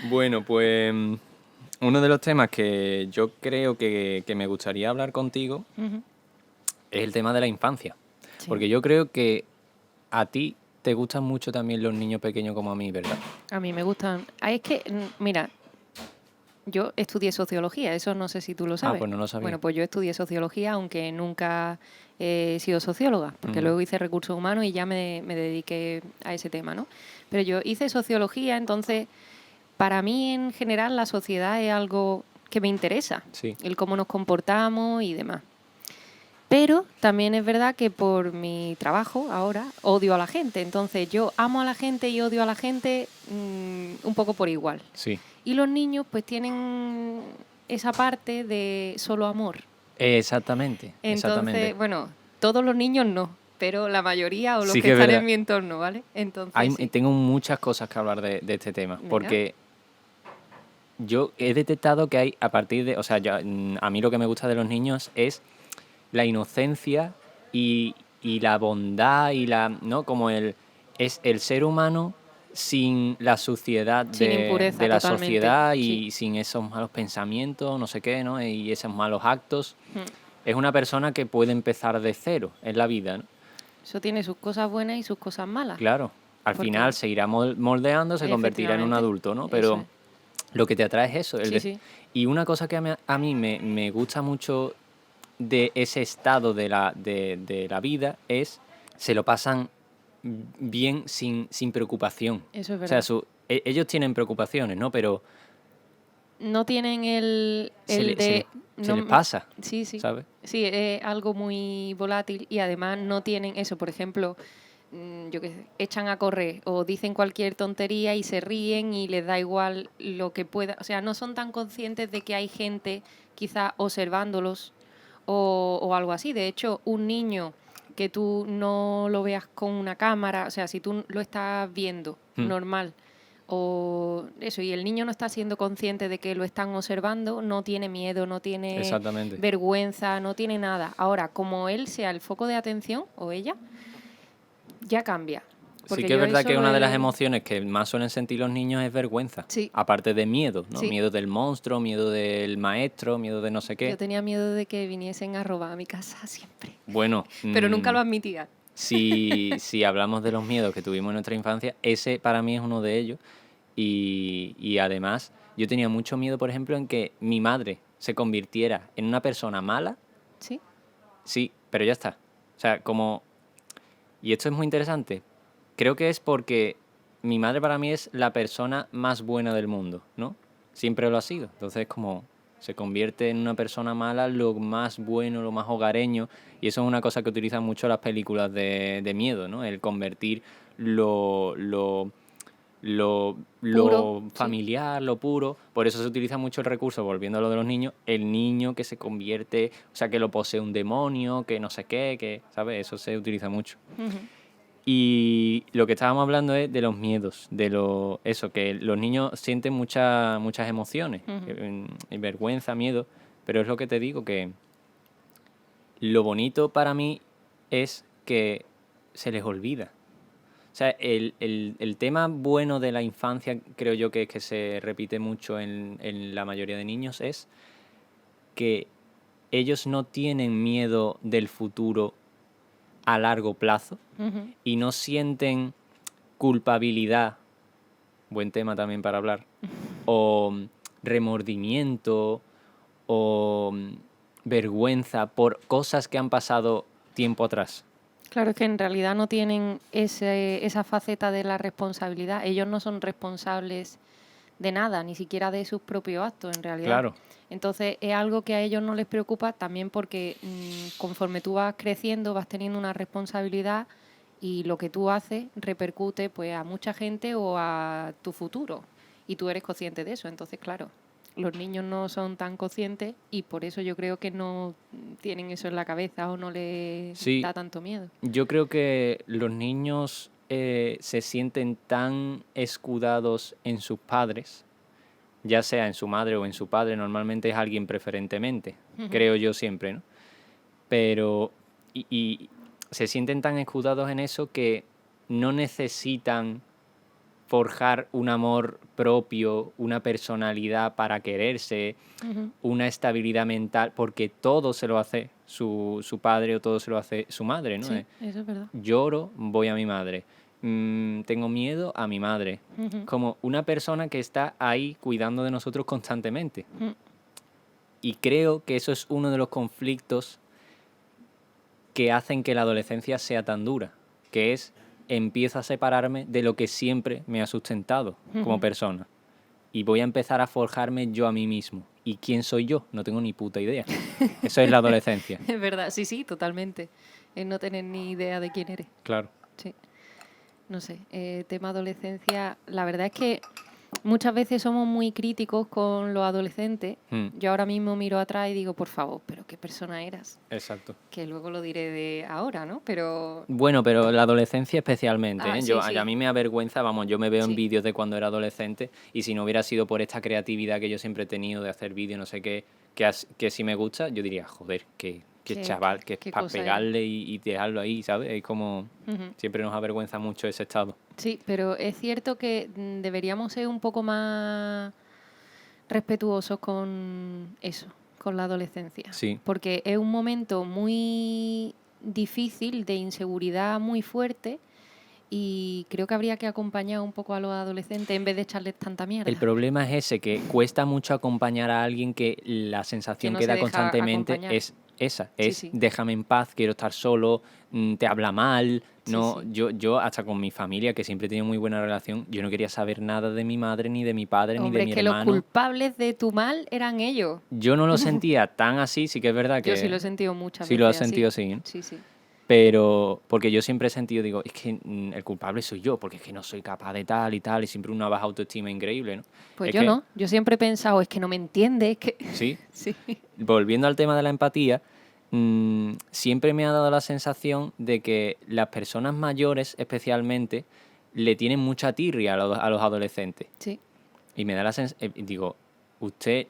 Bueno, pues uno de los temas que yo creo que me gustaría hablar contigo Ujú. es el tema de la infancia. Sí, Porque yo creo que a ti te gustan mucho también los niños pequeños como a mí, ¿verdad? a mí me gustan. Es que, mira, yo estudié sociología, eso no sé si tú lo Ah, sabes. pues no lo sabía. Bueno, pues yo estudié sociología, aunque nunca he sido socióloga, porque Ujú. luego hice recursos humanos y ya me dediqué a ese tema, ¿no? Pero yo hice sociología, entonces, para mí en general la sociedad es algo que me interesa, Sí. el cómo nos comportamos y demás. Pero también es verdad que por mi trabajo ahora odio a la gente. Entonces yo amo a la gente y odio a la gente un poco por igual. Sí. Y los niños pues tienen esa parte de solo amor. Exactamente, exactamente. Entonces, bueno, todos los niños no, pero la mayoría o los Sí que que es están en verdad. mi entorno, ¿vale? Entonces sí. Tengo muchas cosas que hablar de este tema, Venga. porque yo he detectado que hay a partir de, o sea, a mí lo que me gusta de los niños es la inocencia y la bondad y ¿no? Como es el ser humano sin la suciedad Sin de impureza, la totalmente. sociedad Sí. y sin esos malos pensamientos, no sé qué, ¿no? Y esos malos actos. Mm. Es una persona que puede empezar de cero en la vida, ¿no? Eso tiene sus cosas buenas y sus cosas malas. Claro, al final Porque se irá moldeando, se convertirá en un efectivamente, adulto, ¿no? eso Pero es. lo que te atrae es eso. Sí, sí. Y una cosa que a mí me gusta mucho de ese estado de la vida es, se lo pasan bien sin preocupación. Eso es O sea, verdad. ellos tienen preocupaciones, ¿no? Pero No tienen se, el le- se les, de... se les No, pasa, sí, sí. ¿sabes? Sí, es algo muy volátil y además no tienen eso. Por ejemplo, yo que sé, echan a correr o dicen cualquier tontería y se ríen y les da igual lo que pueda. O sea, no son tan conscientes de que hay gente quizá observándolos o algo así. De hecho, un niño que tú no lo veas con una cámara, o sea, si tú lo estás viendo Mm, normal o eso, y el niño no está siendo consciente de que lo están observando, no tiene miedo, no tiene exactamente. vergüenza, no tiene nada. Ahora, como él sea el foco de atención o ella, ya cambia. Sí Porque que es yo verdad eso que lo una de las he... emociones que más suelen sentir los niños es vergüenza. Sí, Aparte de miedo, ¿no? sí. Miedo del monstruo, miedo del maestro, miedo de no sé Yo qué. tenía miedo de que viniesen a robar a mi casa siempre. Bueno, Pero nunca lo admitía. si hablamos de los miedos que tuvimos en nuestra infancia, ese para mí es uno de ellos. Y además, yo tenía mucho miedo, por ejemplo, en que mi madre se convirtiera en una persona mala. Sí, Sí, pero ya está. O sea, como... Y esto es muy interesante. Creo que es porque mi madre para mí es la persona más buena del mundo, ¿no? Siempre lo ha sido. Entonces, como se convierte en una persona mala, lo más bueno, lo más hogareño. Y eso es una cosa que utilizan mucho las películas de miedo, ¿no? El convertir lo, lo, puro, lo sí. familiar, lo puro. Por eso se utiliza mucho el recurso, volviendo a lo de los niños, el niño que se convierte, o sea, que lo posee un demonio, que no sé qué, que, ¿sabes? Eso se utiliza mucho. Ujú. Y lo que estábamos hablando es de los miedos, eso, que los niños sienten muchas emociones, Ujú. vergüenza, miedo, pero es lo que te digo, que lo bonito para mí es que se les olvida. O sea, el tema bueno de la infancia, creo yo que es que se repite mucho en la mayoría de niños, es que ellos no tienen miedo del futuro a largo plazo Ujú. y no sienten culpabilidad, buen tema también para hablar, o remordimiento o vergüenza por cosas que han pasado tiempo atrás. Claro, es que en realidad no tienen esa faceta de la responsabilidad. Ellos no son responsables de nada, ni siquiera de sus propios actos, en realidad. Claro, Entonces es algo que a ellos no les preocupa también porque conforme tú vas creciendo vas teniendo una responsabilidad y lo que tú haces repercute pues a mucha gente o a tu futuro y tú eres consciente de eso. Entonces, claro, los niños no son tan conscientes y por eso yo creo que no tienen eso en la cabeza o no les sí, da tanto miedo. yo creo que los niños se sienten tan escudados en sus padres, ya sea en su madre o en su padre, normalmente es alguien preferentemente, Ujú. creo yo siempre, ¿no? Pero, y se sienten tan escudados en eso que no necesitan forjar un amor propio, una personalidad para quererse, Ujú. una estabilidad mental, porque todo se lo hace su padre o todo se lo hace su madre, ¿no? Sí, eso es verdad. Lloro, voy a mi madre. Tengo miedo a mi madre. Ujú. Como una persona que está ahí cuidando de nosotros constantemente. Ujú. Y creo que eso es uno de los conflictos que hacen que la adolescencia sea tan dura, que es empiezo a separarme de lo que siempre me ha sustentado como Ujú. persona y voy a empezar a forjarme yo a mí mismo. ¿Y quién soy yo? No tengo ni puta idea. Eso es la adolescencia, Es verdad, sí, sí, totalmente. Es no tener ni idea de quién eres. claro. Sí, no sé. Tema adolescencia, la verdad es que muchas veces somos muy críticos con los adolescentes. Mm, Yo ahora mismo miro atrás y digo, por favor, pero qué persona eras. exacto. Que luego lo diré de ahora, ¿no? Pero Bueno, pero la adolescencia especialmente, ¿eh? sí, A sí, mí me avergüenza, vamos, yo me veo en sí. vídeos de cuando era adolescente y si no hubiera sido por esta creatividad que yo siempre he tenido de hacer vídeos, no sé qué, que sí me gusta, yo diría, joder, que chaval, que es ¿Qué para cosa era? pegarle y dejarlo ahí, ¿sabes? Es como, Ujú. siempre nos avergüenza mucho ese estado. Sí, pero es cierto que deberíamos ser un poco más respetuosos con eso, con la adolescencia, Sí. porque es un momento muy difícil, de inseguridad muy fuerte, y creo que habría que acompañar un poco a los adolescentes en vez de echarles tanta El mierda, problema es ese, que cuesta mucho acompañar a alguien que la que sensación no que se da deja constantemente acompañar. es esa, Sí, es sí, déjame en paz, quiero estar solo, te habla mal, sí, no, sí. yo hasta con mi familia, que siempre he tenido muy buena relación, yo no quería saber nada de mi madre, ni de mi padre, ni de Hombre, es mi que los hermano. culpables de tu mal eran ellos. Yo no lo sentía tan así, sí que es verdad Yo sí lo que he sentido muchas sí lo has veces así. sentido así, ¿eh? Sí, sí. Pero porque yo siempre he sentido, digo, es que el culpable soy yo, porque es que no soy capaz de tal y tal, y siempre una baja autoestima increíble, ¿no? Pues Es yo que, no. Yo siempre he pensado, es que no me entiende, es que... sí, Sí. volviendo al tema de la empatía, siempre me ha dado la sensación de que las personas mayores, especialmente, le tienen mucha tirria a los adolescentes. Sí. Y me da la sensación, digo, usted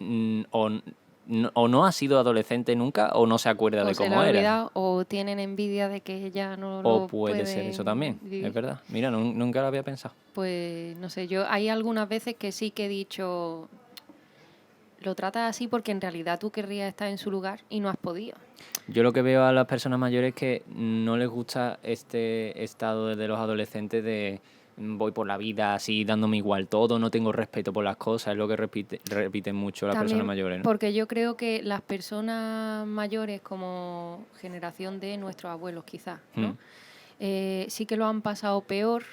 o no ha sido adolescente nunca o no se acuerda O de se le cómo ha era. olvidado o tienen envidia de que ya no O lo puede ser eso también, pueden es vivir. verdad. Mira, nunca lo había pensado. Pues no sé, yo hay algunas veces que sí que he dicho, lo tratas así porque en realidad tú querrías estar en su lugar y no has podido. Yo lo que veo a las personas mayores es que no les gusta este estado de los adolescentes de voy por la vida así dándome igual todo, no tengo respeto por las cosas, es lo que repiten mucho las personas También mayores, ¿no? porque yo creo que las personas mayores como generación de nuestros abuelos quizás, Mm, ¿no? Sí que lo han pasado peor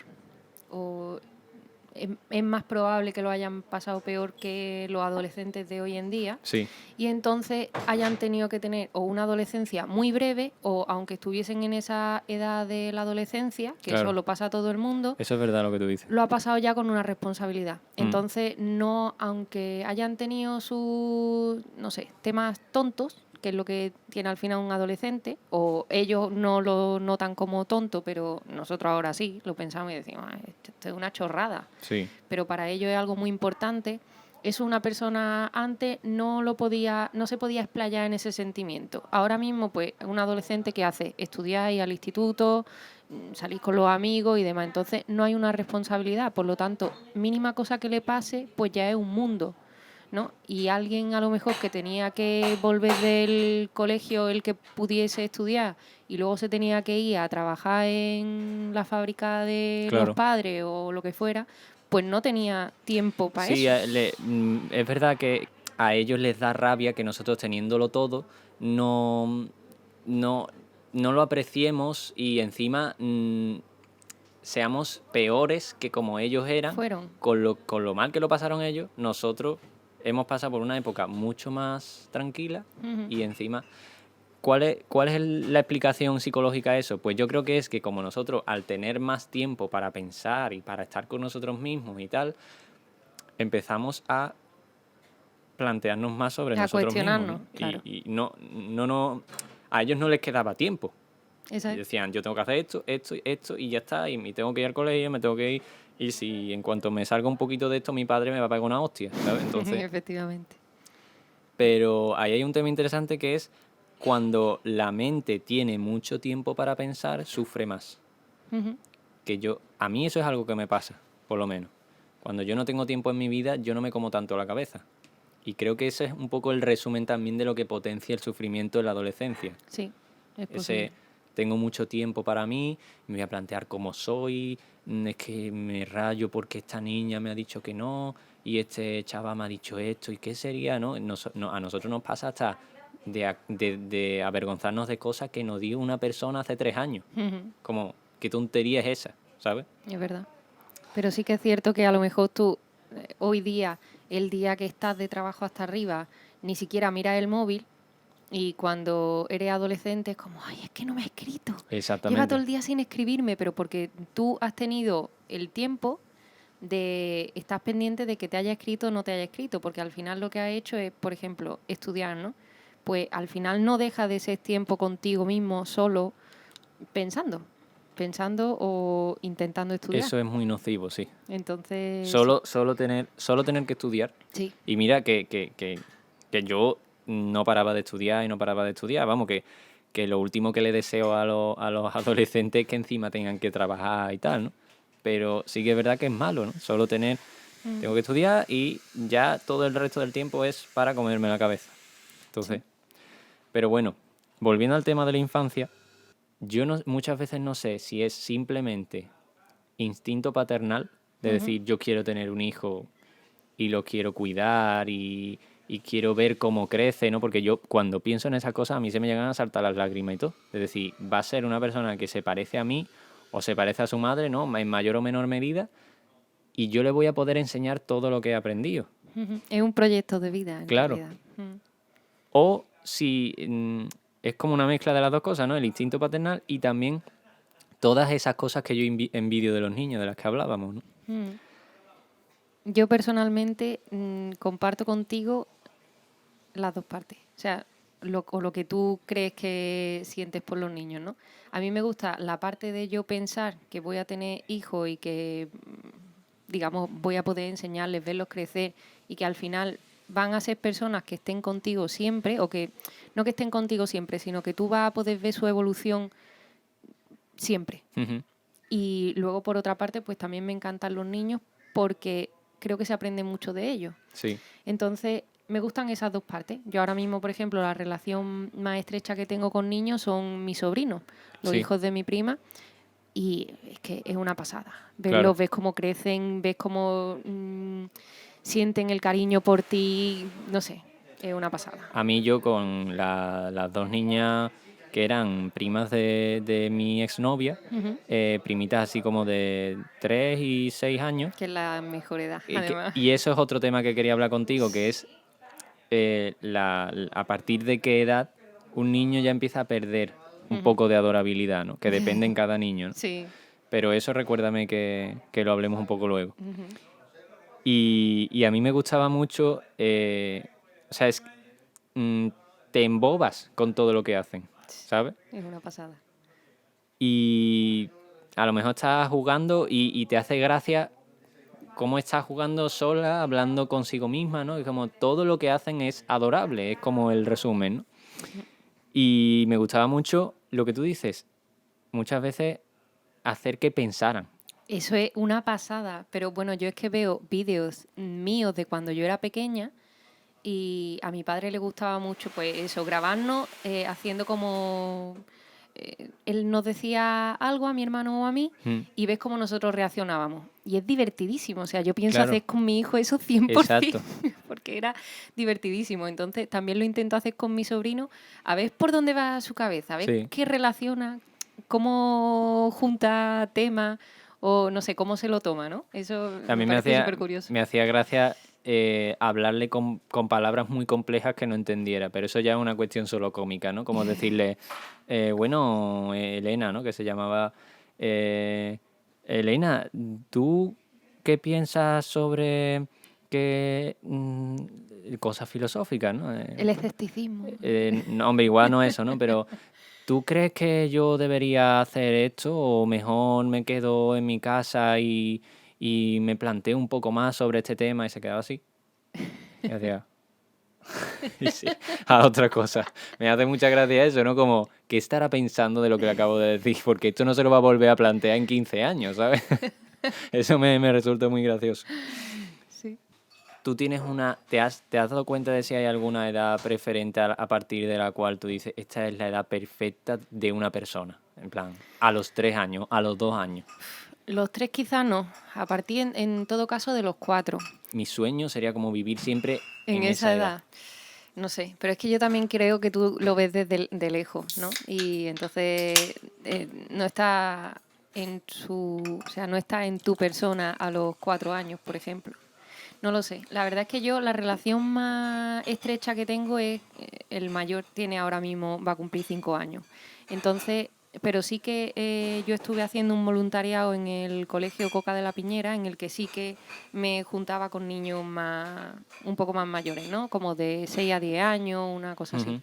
o es más probable que lo hayan pasado peor que los adolescentes de hoy en día sí, y entonces hayan tenido que tener o una adolescencia muy breve o aunque estuviesen en esa edad de la adolescencia, que eso claro. lo pasa a todo el mundo, Eso es verdad lo que tú dices. lo ha pasado ya con una responsabilidad. Mm, Entonces, no, aunque hayan tenido sus, no sé, temas tontos, que es lo que tiene al final un adolescente, o ellos no lo notan como tonto, pero nosotros ahora sí, lo pensamos y decimos, "Ah, esto es una chorrada", sí, pero para ellos es algo muy importante. Eso una persona antes no se podía explayar en ese sentimiento. Ahora mismo, pues, un adolescente que hace estudiar, ir al instituto, salir con los amigos y demás. Entonces no hay una responsabilidad. Por lo tanto, mínima cosa que le pase, pues ya es un mundo, ¿no? Y alguien a lo mejor que tenía que volver del colegio, el que pudiese estudiar, y luego se tenía que ir a trabajar en la fábrica de los claro. padres o lo que fuera, pues no tenía tiempo para Sí, eso. es verdad que a ellos les da rabia que nosotros teniéndolo todo no, no, no lo apreciemos y encima seamos peores que como ellos eran, Fueron. con lo mal que lo pasaron ellos, nosotros hemos pasado por una época mucho más tranquila Ujú. y encima, cuál es la explicación psicológica a eso? Pues yo creo que es que como nosotros al tener más tiempo para pensar y para estar con nosotros mismos y tal, empezamos a plantearnos más sobre A nosotros mismos, ¿no? cuestionarnos, claro. Y no, a ellos no les quedaba tiempo. Esa Y es. decían, yo tengo que hacer esto, esto y esto, y ya está, y me tengo que ir al colegio, me tengo que ir, y si en cuanto me salga un poquito de esto, mi padre me va a pegar una hostia, ¿sabes? Entonces, Efectivamente. pero ahí hay un tema interesante que es cuando la mente tiene mucho tiempo para pensar, sufre más. Ujú. A mí eso es algo que me pasa, por lo menos. Cuando yo no tengo tiempo en mi vida, yo no me como tanto la cabeza. Y creo que ese es un poco el resumen también de lo que potencia el sufrimiento en la adolescencia. Sí, es posible. Ese, tengo mucho tiempo para mí, me voy a plantear cómo soy, es que me rayo porque esta niña me ha dicho que no, y este chaval me ha dicho esto, ¿y qué sería? ¿No? A nosotros nos pasa hasta de avergonzarnos de cosas que nos dijo una persona hace 3 años. Ujú, Como, ¿qué tontería es esa? ¿Sabes? es verdad. Pero sí que es cierto que a lo mejor tú, hoy día, el día que estás de trabajo hasta arriba, ni siquiera miras el móvil y cuando eres adolescente es como, ay, es que no me ha escrito. Lleva todo Exactamente. el día sin escribirme, pero porque tú has tenido el tiempo de estás pendiente de que te haya escrito o no te haya escrito, porque al final lo que has hecho es, por ejemplo, estudiar, ¿no? Pues al final no deja de ser tiempo contigo mismo, solo, pensando, pensando o intentando estudiar. Eso es muy nocivo, sí. Entonces, sí, Solo tener que estudiar. sí. Y mira que yo no paraba de estudiar y no paraba de estudiar. Vamos, que lo último que le deseo a los adolescentes es que encima tengan que trabajar y tal, ¿no? Pero sí que es verdad que es malo, ¿no? Tengo que estudiar y ya todo el resto del tiempo es para comerme la cabeza. Entonces, pero bueno, volviendo al tema de la infancia, yo muchas veces no sé si es simplemente instinto paternal, de decir yo quiero tener un hijo y lo quiero cuidar y quiero ver cómo crece, ¿no? Porque yo cuando pienso en esas cosas a mí se me llegan a saltar las lágrimas y todo. Es decir, va a ser una persona que se parece a mí o se parece a su madre, ¿no? En mayor o menor medida, y yo le voy a poder enseñar todo lo que he aprendido. Ujú. Es un proyecto de vida, en Claro. realidad. O si es como una mezcla de las dos cosas, ¿no? El instinto paternal y también todas esas cosas que yo envidio de los niños, de las que hablábamos, ¿no? Mm. Yo personalmente comparto contigo las dos partes. O sea, lo que tú crees que sientes por los niños, ¿no? A mí me gusta la parte de yo pensar que voy a tener hijos y que, digamos, voy a poder enseñarles, verlos crecer y que al final van a ser personas que estén contigo siempre, o que no que estén contigo siempre, sino que tú vas a poder ver su evolución siempre. Ujú. Y luego, por otra parte, pues también me encantan los niños porque creo que se aprende mucho de ellos. Sí, Entonces, me gustan esas dos partes. Yo ahora mismo, por ejemplo, la relación más estrecha que tengo con niños son mis sobrinos, los sí, hijos de mi prima, y es que es una pasada. claro. Verlos, ves cómo crecen, ves cómo sienten el cariño por ti, no sé, es una pasada. A mí yo con las dos niñas que eran primas de mi exnovia, Ujú. primitas así como de 3 y 6 años, Que es la mejor edad, además. y eso es otro tema que quería hablar contigo, que es a partir de qué edad un niño ya empieza a perder un Ujú. poco de adorabilidad, ¿no? Que depende en cada niño, ¿no? Sí. Pero eso recuérdame que lo hablemos un poco luego. Ujú. Y a mí me gustaba mucho, o sea, mm, te embobas con todo lo que hacen, ¿sabes? Es una pasada. Y a lo mejor estás jugando y te hace gracia cómo estás jugando sola, hablando consigo misma, ¿no? Y como todo lo que hacen es adorable, es como el resumen, ¿no? Y me gustaba mucho lo que tú dices, muchas veces hacer que pensaran. Eso es una pasada, pero bueno, yo es que veo vídeos míos de cuando yo era pequeña y a mi padre le gustaba mucho, pues eso, grabarnos haciendo como... él nos decía algo a mi hermano o a mí Mm, y ves cómo nosotros reaccionábamos. Y es divertidísimo, o sea, yo pienso claro, hacer con mi hijo eso 100%, exacto. porque era divertidísimo. Entonces también lo intento hacer con mi sobrino, a ver por dónde va su cabeza, a ver Sí. qué relaciona, cómo junta temas o no sé, cómo se lo toma, ¿no? Eso me También parece súper curioso. me hacía gracia hablarle con palabras muy complejas que no entendiera, pero eso ya es una cuestión solo cómica, ¿no? Como decirle, bueno, Elena, ¿no? Que se llamaba Elena, ¿tú qué piensas sobre que cosas filosóficas, ¿no? El escepticismo. No, hombre, igual no eso, ¿no? Pero ¿tú crees que yo debería hacer esto o mejor me quedo en mi casa y me planteo un poco más sobre este tema? Y se quedaba así. Y hacía... y sí, a otra cosa. Me hace mucha gracia eso, ¿no? Como, ¿qué estará pensando de lo que le acabo de decir? Porque esto no se lo va a volver a plantear en 15 años, ¿sabes? Eso me resulta muy gracioso. Sí. ¿Tú tienes te has dado cuenta de si hay alguna edad preferente a partir de la cual tú dices, esta es la edad perfecta de una persona? En plan, a los 3 años, a los 2 años. Los 3 quizás no, a partir en todo caso de los 4, Mi sueño sería como vivir siempre en en esa esa edad. edad. No sé, pero es que yo también creo que tú lo ves desde de lejos, ¿no? Y entonces no está o sea, no está en tu persona a los 4 años, por ejemplo. No lo sé. La verdad es que yo la relación más estrecha que tengo es el mayor tiene ahora mismo, va a cumplir 5 años. Entonces, pero sí que yo estuve haciendo un voluntariado en el Colegio Coca de la Piñera, en el que sí que me juntaba con niños un poco más mayores, ¿no? Como de 6 a 10 años, una cosa así. Ujú.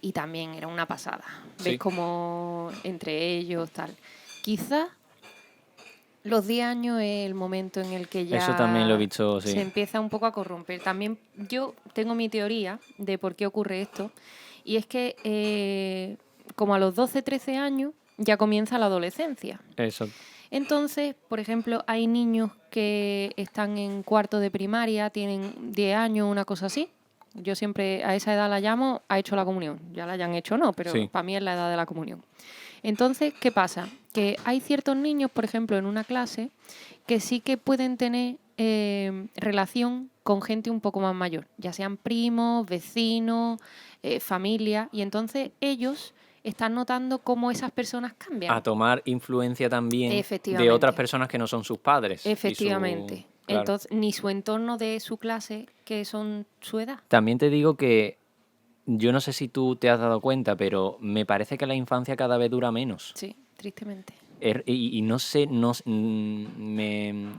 Y también era una pasada. Ves Sí, como entre ellos, tal. Quizás los 10 años es el momento en el que eso también lo he ya visto, se sí. empieza un poco a corromper. También yo tengo mi teoría de por qué ocurre esto, y es que como a los 12, 13 años ya comienza la adolescencia. Eso. Entonces, por ejemplo, hay niños que están en cuarto de primaria, tienen 10 años, una cosa así. Yo siempre a esa edad la llamo, ha hecho la comunión. Ya la hayan hecho o no, pero Sí, para mí es la edad de la comunión. Entonces, ¿qué pasa? Que hay ciertos niños, por ejemplo, en una clase, que sí que pueden tener relación con gente un poco más mayor, ya sean primos, vecinos, familia, y entonces ellos están notando cómo esas personas a cambian. tomar influencia también de otras Efectivamente, personas que no son sus padres y su... efectivamente. Claro. Entonces, ni su entorno de su clase, que son su edad. También te digo que yo no sé si tú te has dado cuenta, pero me parece que la infancia cada vez dura menos. Sí, tristemente. Y no sé, me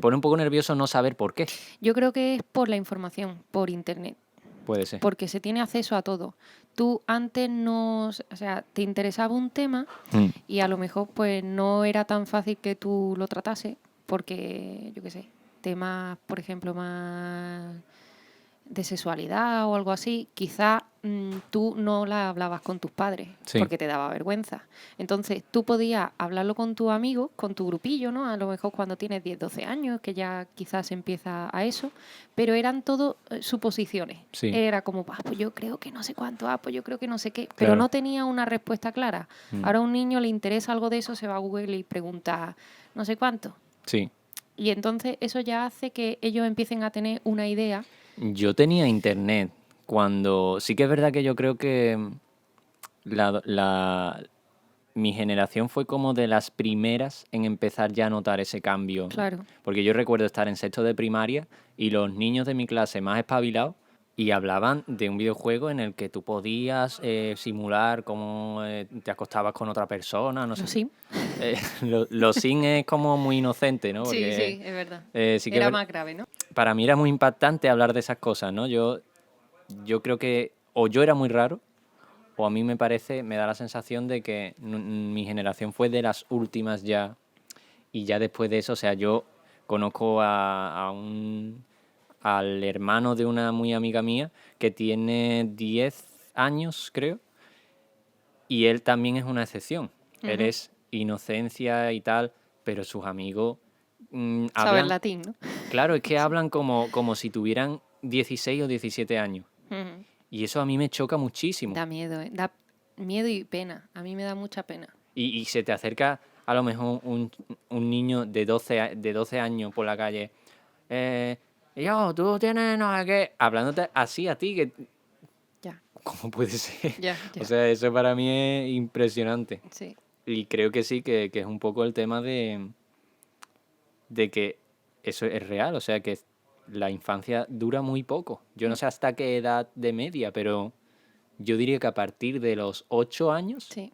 pone un poco nervioso no saber por qué. Yo creo que es por la información, por internet. Puede ser. Porque se tiene acceso a todo. Tú antes no, o sea, te interesaba un tema Mm. y a lo mejor pues no era tan fácil que tú lo tratases porque, yo qué sé, temas, por ejemplo, más de sexualidad o algo así, quizá tú no la hablabas con tus padres Sí, porque te daba vergüenza. Entonces tú podías hablarlo con tus amigos, con tu grupillo, ¿no? A lo mejor cuando tienes 10 12 años, que ya quizás empieza a eso, pero eran todo suposiciones. sí, Era como, ah, pues yo creo que no sé cuánto, ah, pues yo creo que no sé qué, pero claro. no tenía una respuesta clara. Mm. Ahora a un niño le interesa algo de eso, se va a Google y pregunta no sé cuánto. Sí. Y entonces eso ya hace que ellos empiecen a tener una idea. Yo tenía internet cuando... Sí que es verdad que yo creo que mi generación fue como de las primeras en empezar ya a notar ese cambio. Claro. Porque yo recuerdo estar en sexto de primaria y los niños de mi clase más espabilados y hablaban de un videojuego en el que tú podías simular cómo te acostabas con otra persona, no sé Los qué. Sims. Los Sims es como muy inocente, ¿no? Sí, Porque sí, es verdad. sí que Era más grave, ¿no? para mí era muy impactante hablar de esas cosas, ¿no? Yo creo que o yo era muy raro o a mí me da la sensación de que mi generación fue de las últimas ya y ya después de eso, o sea, yo conozco al hermano de una muy amiga mía que tiene 10 años, creo, y él también es una excepción. Él Ujú. es inocencia y tal, pero sus amigos Saber hablan, latín, ¿no? claro, es que Sí. hablan como si tuvieran 16 o 17 años. Ujú. Y eso a mí me choca muchísimo. Da miedo, ¿eh? Da miedo y pena. A mí me da mucha pena. Y se te acerca a lo mejor un niño de 12 años por la calle. Eh, yo, tú tienes no sé qué. Hablándote así a ti, que Ya, ¿cómo puede ser? ya, O ya. sea, eso para mí es impresionante. Sí. Y creo que sí, que es un poco el tema de que eso es real. O sea, que la infancia dura muy poco. Yo no Mm, sé hasta qué edad de media, pero yo diría que a partir de los 8 años sí.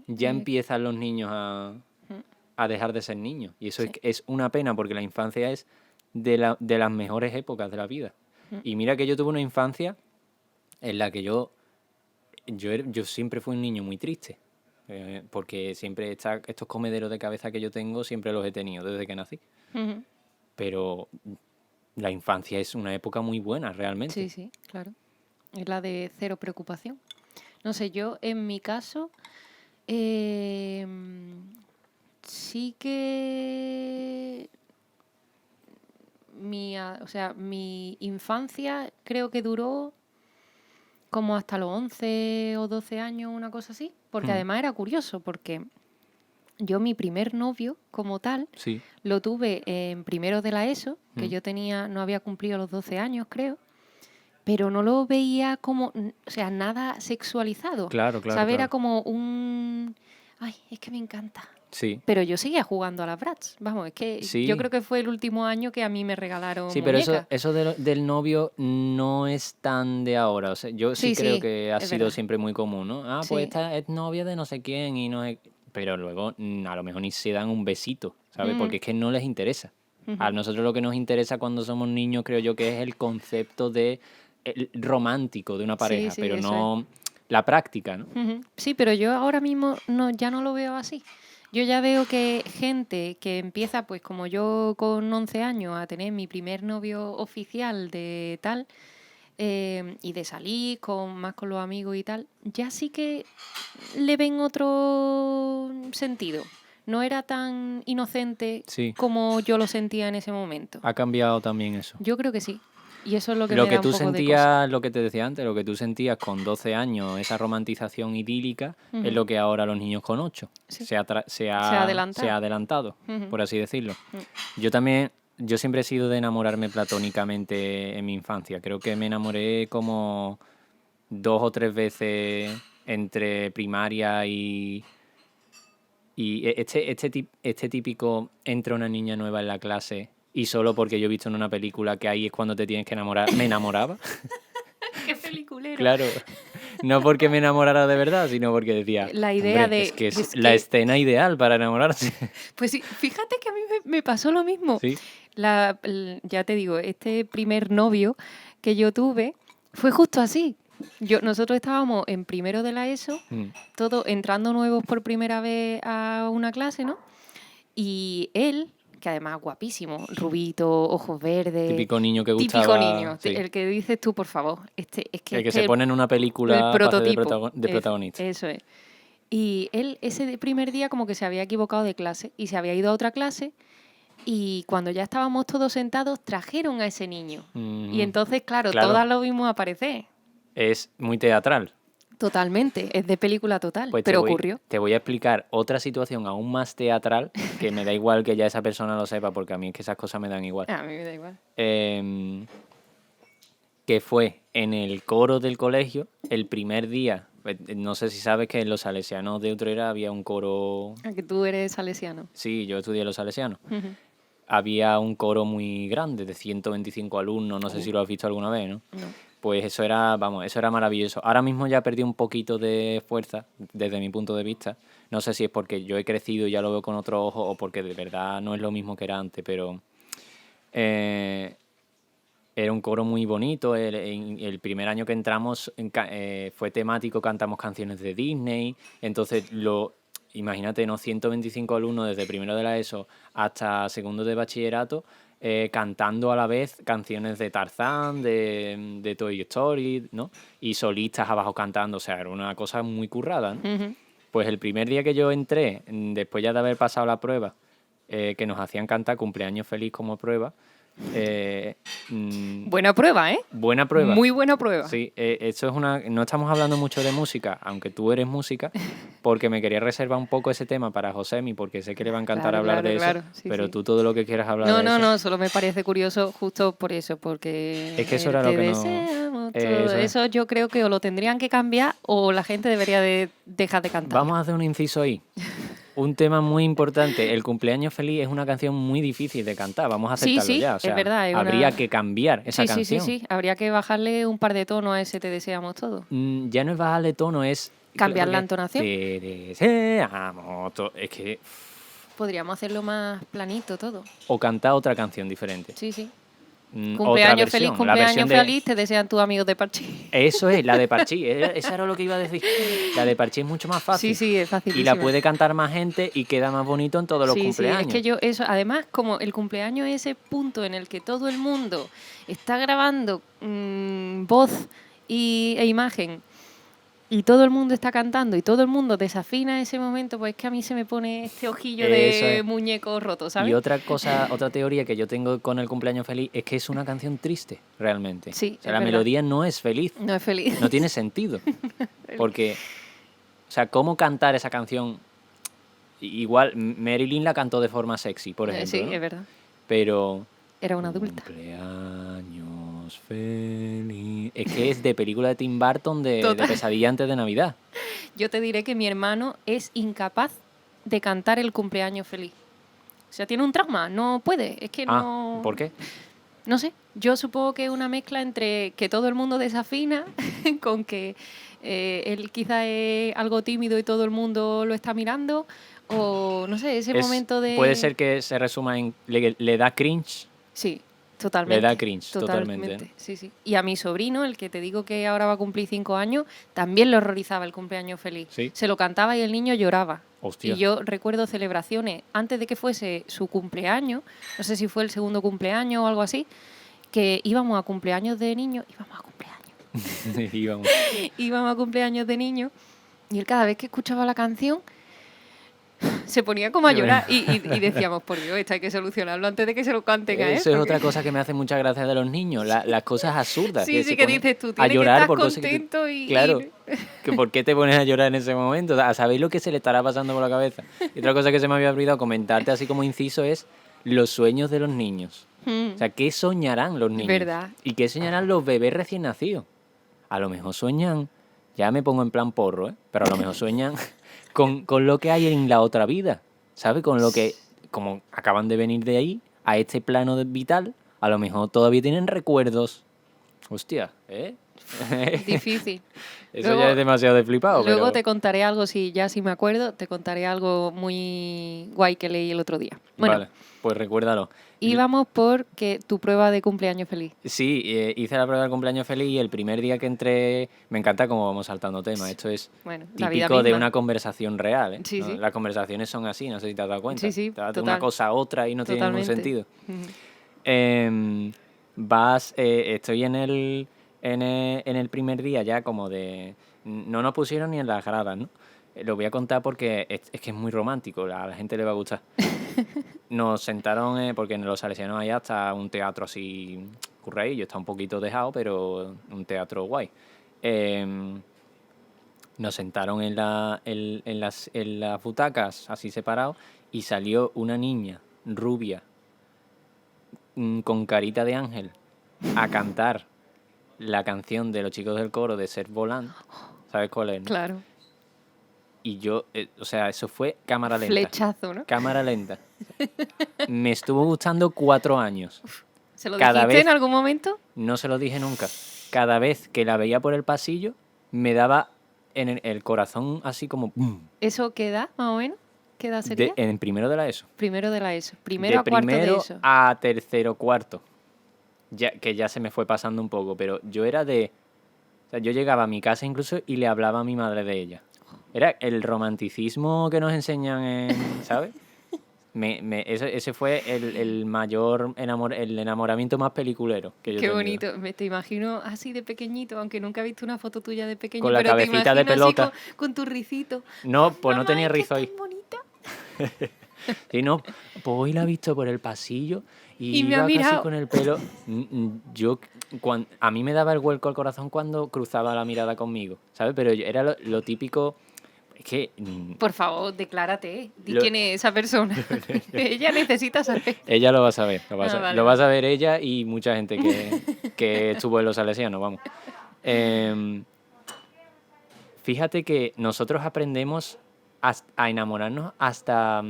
ya empiezan los niños a dejar de ser niños. Y eso Sí. es una pena porque la infancia es de las mejores épocas de la vida. Mm. Y mira que yo tuve una infancia en la que yo siempre fui un niño muy triste. Porque siempre estos comederos de cabeza que yo tengo siempre los he tenido desde que nací. Ujú. Pero la infancia es una época muy buena realmente. Sí, sí, claro. Es la de cero preocupación. No sé, yo en mi caso, eh, sí que o sea, mi infancia creo que duró como hasta los 11 o 12 años, una cosa así, porque Mm, además era curioso, porque yo mi primer novio como tal sí. lo tuve en primero de la ESO, que Mm, yo no había cumplido los 12 años, creo, pero no lo veía como, o sea, nada sexualizado, claro, claro, ¿sabes? Era claro. como un... Ay, es que me encanta. Sí, Pero yo seguía jugando a las Bratz. Vamos, es que yo sí. creo que fue el último año que a mí me regalaron Sí, pero muñecas. eso del novio no es tan de ahora. O sea, yo sí Sí, creo sí, que ha es sido verdad. siempre muy común, ¿no? Ah, pues Sí. esta es novia de no sé quién y no sé... Pero luego a lo mejor ni se dan un besito, ¿sabes? Mm, Porque es que no les interesa. A ujú. nosotros lo que nos interesa cuando somos niños creo yo que es el concepto de el romántico de una Sí, pareja, sí, pero eso es. no la práctica, ¿no? Ujú. Sí, pero yo ahora mismo no, ya no lo veo así. Yo ya veo que gente que empieza, pues como yo con 11 años, a tener mi primer novio oficial de tal, y de salir más con los amigos y tal, ya sí que le ven otro sentido. No era tan inocente Sí, como yo lo sentía en ese momento. ha cambiado también eso. Yo creo que sí. Y eso es lo que Lo me que da un tú poco de cosa. sentías, lo que te decía antes, lo que tú sentías con 12 años, esa romantización idílica, es Ujú. lo que ahora los niños con 8 Sí, se ha se ha adelantado. adelantado, Ujú. por así decirlo. Mm. Yo también, yo siempre he sido de enamorarme platónicamente en mi infancia. Creo que me enamoré como 2 o 3 veces entre primaria y este típico entra una niña nueva en la clase y solo porque yo he visto en una película que ahí es cuando te tienes que enamorar, me enamoraba. ¡Qué peliculero! Claro, no porque me enamorara de verdad, sino porque decía, La idea hombre, es de... que es Es la que, escena ideal para enamorarse. pues sí, fíjate que a mí me pasó lo mismo. Sí. Ya te digo, este primer novio que yo tuve fue justo así. Nosotros estábamos en primero de la ESO, Mm. todos entrando nuevos por primera vez a una clase, ¿no? Y él, que además guapísimo, rubito, ojos verdes, Típico niño que típico gustaba, niño, sí. el que dices tú, por favor, El que este se es pone en una el película para hacer prototipo. de protagonista. Eso es. Y él primer día como que se había equivocado de clase y se había ido a otra clase y cuando ya estábamos todos sentados trajeron a ese niño. Y Ujú. entonces, claro, Claro, todas lo vimos aparecer. es muy teatral. Totalmente, es de película total, Pues pero ocurrió. te voy a explicar otra situación aún más teatral, que me da igual que ya esa persona lo sepa, porque a mí es que esas cosas me dan igual. A mí me da igual. Em, que fue en el coro del colegio, el primer día. No sé si sabes que en los salesianos de Utrera había un coro. A que tú eres salesiano. Sí, yo estudié en los salesianos. Ujú. Había un coro muy grande, de 125 alumnos, no sé Uh, si lo has visto alguna vez, ¿no? no. Pues eso era, vamos, eso era maravilloso. Ahora mismo ya perdí un poquito de fuerza, desde mi punto de vista. No sé si es porque yo he crecido y ya lo veo con otro ojo o porque de verdad no es lo mismo que era antes, pero eh, era un coro muy bonito. El primer año que entramos fue temático, cantamos canciones de Disney. Entonces, imagínate, ¿no? 125 alumnos desde primero de la ESO hasta segundo de bachillerato, cantando a la vez canciones de Tarzán, de Toy Story, ¿no? Y solistas abajo cantando. O sea, era una cosa muy currada, ¿no? Ujú. Pues el primer día que yo entré, después ya de haber pasado la prueba, que nos hacían cantar Cumpleaños Feliz como prueba, eh, mm, Buena prueba, ¿eh? buena prueba. Muy buena prueba. Sí, eso es una... No estamos hablando mucho de música, aunque tú eres música, porque me quería reservar un poco ese tema para Josemi, porque sé que le va a encantar Claro, hablar claro, de eso, claro. Sí, pero sí. tú todo lo que quieras hablar No, de no, eso, no, solo me parece curioso justo por eso, porque es que eso el era lo te que no... deseamos todo Eso es. eso yo creo que o lo tendrían que cambiar o la gente debería de dejar de cantarlo. Vamos a hacer un inciso ahí. Un tema muy importante. El cumpleaños feliz es una canción muy difícil de cantar. Vamos a Sí, aceptarlo sí, ya. O es sea, verdad, es habría una... que cambiar esa Sí, sí, sí, canción. sí, habría que bajarle un par de tonos a ese te deseamos todo. Ya no es bajarle tono, es... Cambiar la Porque entonación. te deseamos es que... Podríamos hacerlo más planito todo. O cantar otra canción diferente. Sí, sí. Otra versión. La versión Cumpleaños de... feliz, te desean tus amigos de parche. Eso es, la de Parchís. Eso era lo que iba a decir. La de Parchís es mucho más Sí, fácil. sí, es Y la facilísima. puede cantar más gente y queda más bonito en todos los Sí, sí, es que cumpleaños. yo eso, además como el cumpleaños es ese punto en el que todo el mundo está grabando voz e imagen y todo el mundo está cantando y todo el mundo desafina en ese momento, pues es que a mí se me pone este ojillo Eso de es. muñeco roto, Y ¿sabes? otra cosa, otra teoría que yo tengo con el cumpleaños feliz es que es una canción triste, realmente. Sí, O sea, es la verdad. melodía no es feliz, No es feliz. no tiene sentido. Porque, o sea, ¿cómo cantar esa canción? Igual, Marilyn la cantó de forma sexy, por ejemplo, Sí, ¿no? es verdad. Pero Era una adulta. cumpleaños feliz. Es que es de película de Tim Burton de Total. Pesadilla antes de Navidad. Yo te diré que mi hermano es incapaz de cantar el cumpleaños feliz. O sea, tiene un trauma, no puede. Es que Ah, no. ¿por qué? No sé. Yo supongo que es una mezcla entre que todo el mundo desafina con que él quizá es algo tímido y todo el mundo lo está mirando. O no sé, ese momento Puede de. ser que se resuma en le da cringe. Sí, Le da totalmente. cringe, totalmente, ¿no? Sí, sí. Y a mi sobrino, el que te digo que ahora va a cumplir 5 años, también le horrorizaba el cumpleaños feliz. Sí. Se lo cantaba y el niño lloraba. Hostia. Y yo recuerdo celebraciones antes de que fuese su cumpleaños, no sé si fue el segundo cumpleaños o algo así, que íbamos a cumpleaños de niños, Íbamos. íbamos a cumpleaños de niños, y él cada vez que escuchaba la canción se ponía como a llorar y decíamos, por Dios, esto hay que solucionarlo antes de que se lo canten a él. Eso es porque- otra cosa que me hace mucha gracia de los niños, las cosas absurdas. Sí, sí, se que ponen dices tú, a tienes que llorar estar por cosas que contento Claro, que ¿por qué te pones a llorar en ese momento? O sea, ¿sabéis lo que se le estará pasando por la cabeza? Y otra cosa que se me había olvidado comentarte así como inciso es los sueños de los niños. O sea, ¿qué soñarán los niños? Verdad. ¿Y qué soñarán los bebés recién nacidos? A lo mejor sueñan, ya me pongo en plan porro, ¿eh? Pero a lo mejor sueñan con lo que hay en la otra vida, ¿sabes? Con lo que, como acaban de venir de ahí, a este plano vital, a lo mejor todavía tienen recuerdos. Hostia, ¿eh? Difícil. Eso ya es demasiado de flipado, Luego pero... te contaré algo, si me acuerdo, te contaré algo muy guay que leí el otro día. Bueno, Vale, pues recuérdalo. íbamos por que tu prueba de cumpleaños feliz. Sí, hice la prueba del cumpleaños feliz y el primer día que entré, me encanta cómo vamos saltando temas. Esto es Bueno, la vida típico de misma. una conversación real, ¿eh? Sí, ¿No? sí. Las conversaciones son así, no sé si te has dado cuenta. Sí, sí, Te vas de una total. cosa a otra y no tiene ningún Totalmente. sentido. Ujú. Em, estoy en el primer día ya como de... No nos pusieron ni en las gradas, ¿no? Lo voy a contar porque es que es muy romántico, a la gente le va a gustar. Nos sentaron, porque en los Salesianos hay hasta un teatro así curraillo, está un poquito dejado, pero un teatro guay. Em, Nos sentaron en las butacas así separados y salió una niña rubia con carita de ángel a cantar la canción de los chicos del coro de Ser Volant. ¿Sabes cuál es, no? Claro. Y yo, o sea, eso fue cámara lenta. Flechazo, ¿no? Cámara lenta. Me estuvo gustando 4 años. ¿Se lo Cada dijiste vez- en algún momento? No se lo dije nunca. Cada vez que la veía por el pasillo, me daba en el corazón así como... ¡pum! ¿Eso qué edad, más o menos? ¿Qué edad sería? En primero de la ESO. Primero de la ESO. Primero De a cuarto de primero ESO. a tercero cuarto. Que ya se me fue pasando un poco, pero yo era de... O sea, yo llegaba a mi casa incluso y le hablaba a mi madre de ella. Era el romanticismo que nos enseñan ¿sabes? Ese fue el mayor el enamoramiento más peliculero que yo he Qué tenido. bonito. Te imagino así de pequeñito, aunque nunca he visto una foto tuya de pequeño, Con la pero te cabecita de imagino así pelota. con tu ricito. No, pues no Mamá, tenía es que rizo ahí. estás bonita. Sí, no, pues hoy la he visto por el pasillo y Y me ha iba casi mirado. con el pelo. A mí me daba el vuelco al corazón cuando cruzaba la mirada conmigo, ¿sabes? Pero era lo típico. Es que Por favor, declárate. Di Lo- quién es esa persona. Ella necesita saber. ella lo va a saber, lo va a Ah, saber. vale, Lo va a vale. saber ella y mucha gente que estuvo en los Salesianos, vamos. Em, Fíjate que nosotros aprendemos a enamorarnos hasta,